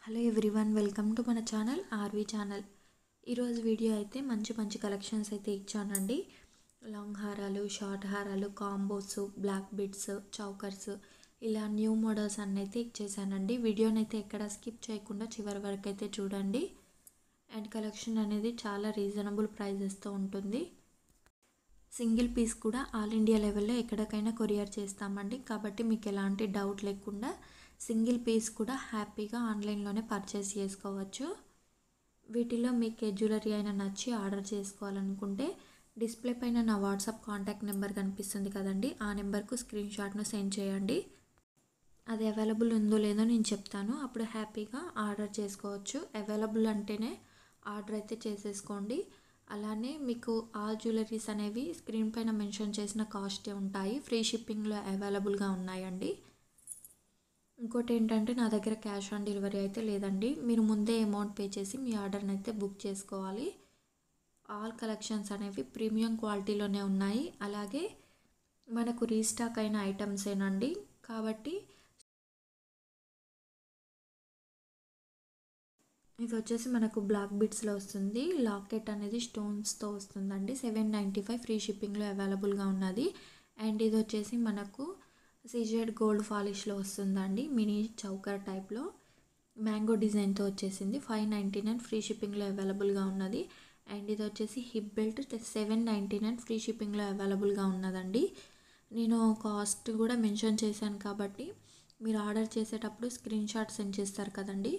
Hello everyone, welcome to మన channel RV channel. ఈరోజు video అయితే మంచి కలెక్షన్స్ అయితే ఇచ్చానండి. లాంగ్ హారాలు, షార్ట్ హారాలు, కాంబోస్, బ్లాక్ బిడ్స్, చౌకర్స్, ఇలా న్యూ మోడల్స్ అన్నీ అయితే ఇచ్చేసానండి. వీడియోని అయితే ఎక్కడ స్కిప్ చేయకుండా చివరి వరకు అయితే చూడండి. అండ్ కలెక్షన్ అనేది చాలా రీజనబుల్ ప్రైజెస్తో ఉంటుంది. సింగిల్ పీస్ కూడా ఆల్ ఇండియా లెవెల్లో ఎక్కడికైనా కొరియర్ చేస్తామండి. కాబట్టి మీకు ఎలాంటి డౌట్ లేకుండా సింగిల్ పీస్ కూడా హ్యాపీగా ఆన్లైన్లోనే పర్చేస్ చేసుకోవచ్చు. వీటిలో మీకు జ్యువెలరీ అయినా నచ్చి ఆర్డర్ చేసుకోవాలనుకుంటే డిస్ప్లే పైన నా వాట్సాప్ కాంటాక్ట్ నెంబర్ కనిపిస్తుంది కదండి, ఆ నెంబర్కు స్క్రీన్ షాట్ను సెండ్ చేయండి. అది అవైలబుల్ ఉందో లేదో నేను చెప్తాను, అప్పుడు హ్యాపీగా ఆర్డర్ చేసుకోవచ్చు. అవైలబుల్ అంటేనే ఆర్డర్ అయితే చేసేసుకోండి. అలానే మీకు ఆ జ్యువెలరీస్ అనేవి స్క్రీన్ పైన మెన్షన్ చేసిన కాస్టే ఉంటాయి. ఫ్రీ షిప్పింగ్లో అవైలబుల్గా ఉన్నాయండి. ఇంకోటి ఏంటంటే నా దగ్గర క్యాష్ ఆన్ డెలివరీ అయితే లేదండి. మీరు ముందే అమౌంట్ పే చేసి మీ ఆర్డర్ని అయితే బుక్ చేసుకోవాలి. ఆల్ కలెక్షన్స్ అనేవి ప్రీమియం క్వాలిటీలోనే ఉన్నాయి. అలాగే మనకు రీస్టాక్ అయిన ఐటమ్సేనండి. కాబట్టి ఇది వచ్చేసి మనకు బ్లాక్ బిడ్స్లో వస్తుంది. లాకెట్ అనేది స్టోన్స్తో వస్తుందండి. 795 ఫ్రీ షిప్పింగ్లో అవైలబుల్గా ఉన్నది. అండ్ ఇది వచ్చేసి మనకు సీజెడ్ గోల్డ్ పాలిష్లో వస్తుందండి. మినీ చౌకర్ టైప్లో మ్యాంగో డిజైన్తో వచ్చేసింది. 599 ఫ్రీ షిప్పింగ్లో అవైలబుల్గా ఉన్నది. అండ్ ఇది వచ్చేసి హిప్ బెల్ట్ 799 ఫ్రీ షిప్పింగ్లో అవైలబుల్గా ఉన్నదండి. నేను కాస్ట్ కూడా మెన్షన్ చేశాను కాబట్టి మీరు ఆర్డర్ చేసేటప్పుడు స్క్రీన్ షాట్ సెండ్ చేస్తారు కదండి,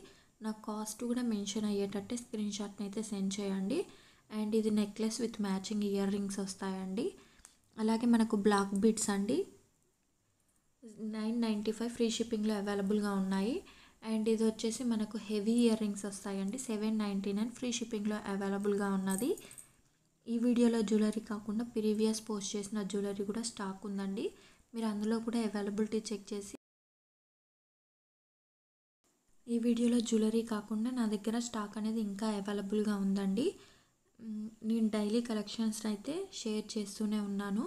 నాకు కాస్ట్ కూడా మెన్షన్ అయ్యేటట్టే స్క్రీన్ షాట్ని అయితే సెండ్ చేయండి. అండ్ ఇది necklace with matching ear rings వస్తాయండి. అలాగే మనకు బ్లాక్ బిడ్స్ అండి 995 ఫ్రీ షిప్పింగ్లో అవైలబుల్గా ఉన్నాయి. అండ్ ఇది వచ్చేసి మనకు హెవీ ఇయర్ రింగ్స్ వస్తాయండి. 799 ఫ్రీ షిప్పింగ్లో అవైలబుల్గా ఉన్నది. ఈ వీడియోలో జ్యువెలరీ కాకుండా ప్రీవియస్ పోస్ట్ చేసిన జ్యువెలరీ కూడా స్టాక్ ఉందండి. మీరు అందులో కూడా అవైలబిలిటీ చెక్ చేసి, ఈ వీడియోలో జ్యువెలరీ కాకుండా నా దగ్గర స్టాక్ అనేది ఇంకా అవైలబుల్గా ఉందండి. నేను డైలీ కలెక్షన్స్ అయితే షేర్ చేస్తూనే ఉన్నాను.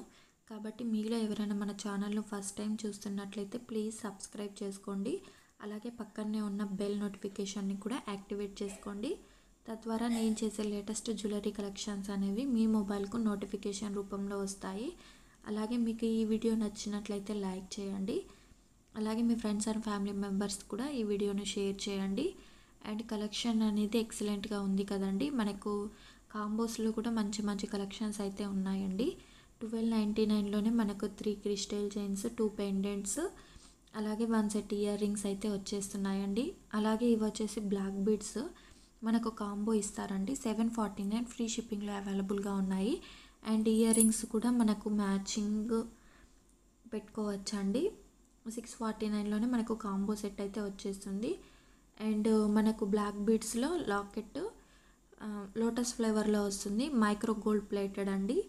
కాబట్టి మీలో ఎవరైనా మన ఛానల్ను ఫస్ట్ టైం చూస్తున్నట్లయితే ప్లీజ్ సబ్స్క్రైబ్ చేసుకోండి. అలాగే పక్కనే ఉన్న బెల్ నోటిఫికేషన్ని కూడా యాక్టివేట్ చేసుకోండి. తద్వారా నేను చేసే లేటెస్ట్ జ్యువెలరీ కలెక్షన్స్ అనేవి మీ మొబైల్కు నోటిఫికేషన్ రూపంలో వస్తాయి. అలాగే మీకు ఈ వీడియో నచ్చినట్లయితే లైక్ చేయండి. అలాగే మీ ఫ్రెండ్స్ అండ్ ఫ్యామిలీ మెంబర్స్ కూడా ఈ వీడియోని షేర్ చేయండి. అండ్ కలెక్షన్ అనేది ఎక్సలెంట్గా ఉంది కదండి. మనకు కాంబోస్లో కూడా మంచి కలెక్షన్స్ అయితే ఉన్నాయండి. 1299లోనే మనకు 3 క్రిస్టల్ చైన్స్, 2 పెండెంట్స్, అలాగే 1 సెట్ ఇయర్ రింగ్స్ అయితే వచ్చేస్తున్నాయండి. అలాగే ఇవి వచ్చేసి బ్లాక్ బీడ్స్ మనకు కాంబో ఇస్తారండి. 749 ఫ్రీ షిప్పింగ్లో అవైలబుల్గా ఉన్నాయి. అండ్ ఇయర్ రింగ్స్ కూడా మనకు మ్యాచింగ్ పెట్టుకోవచ్చండి. 649లోనే మనకు కాంబో సెట్ అయితే వచ్చేస్తుంది. అండ్ మనకు బ్లాక్ బీడ్స్లో లాకెట్ లోటస్ ఫ్లేవర్లో వస్తుంది. మైక్రో గోల్డ్ ప్లేటెడ్ అండి.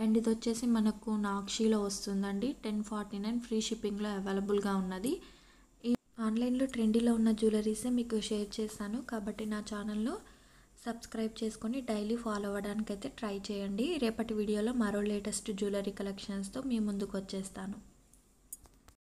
అండ్ ఇది వచ్చేసి మనకు నాక్షీలో వస్తుందండి. 1049 ఫ్రీ షిప్పింగ్లో అవైలబుల్గా ఉన్నది. ఈ ఆన్లైన్లో ట్రెండీలో ఉన్న జ్యువెలరీసే మీకు షేర్ చేస్తాను. కాబట్టి నా ఛానల్ను సబ్స్క్రైబ్ చేసుకొని డైలీ ఫాలో అవ్వడానికైతే ట్రై చేయండి. రేపటి వీడియోలో మరో లేటెస్ట్ జ్యువెలరీ కలెక్షన్స్తో మీ ముందుకు వచ్చేస్తాను.